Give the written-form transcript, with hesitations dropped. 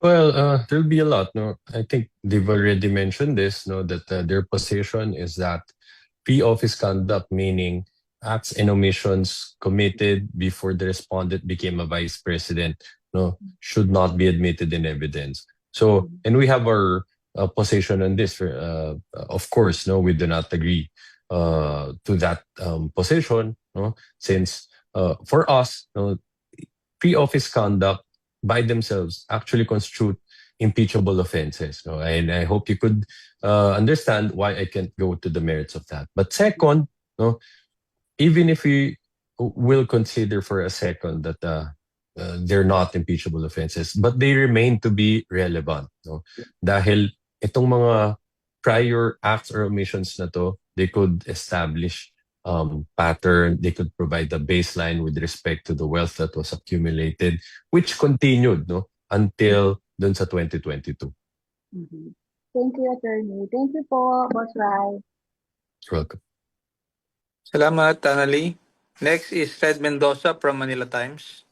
Well, there'll be a lot. No, I think they've already mentioned this. No, that their position is that pre-office conduct, meaning acts and omissions committed before the respondent became a vice president, no, should not be admitted in evidence. So, and we have our position on this. Of course, no, we do not agree to that position. No, since for us, no, pre-office conduct by themselves actually constitute impeachable offenses. No? And I hope you could understand why I can't go to the merits of that. But second, no, even if we will consider for a second that they're not impeachable offenses, but they remain to be relevant. No? Dahil itong mga prior acts or omissions na to, they could establish pattern, they could provide a baseline with respect to the wealth that was accumulated, which continued no, until dun sa 2022. Mhm. Thank you, Attorney. Thank you po, Boss Rai. You're welcome. Salamat, Annalie. Next is Red Mendoza from Manila Times.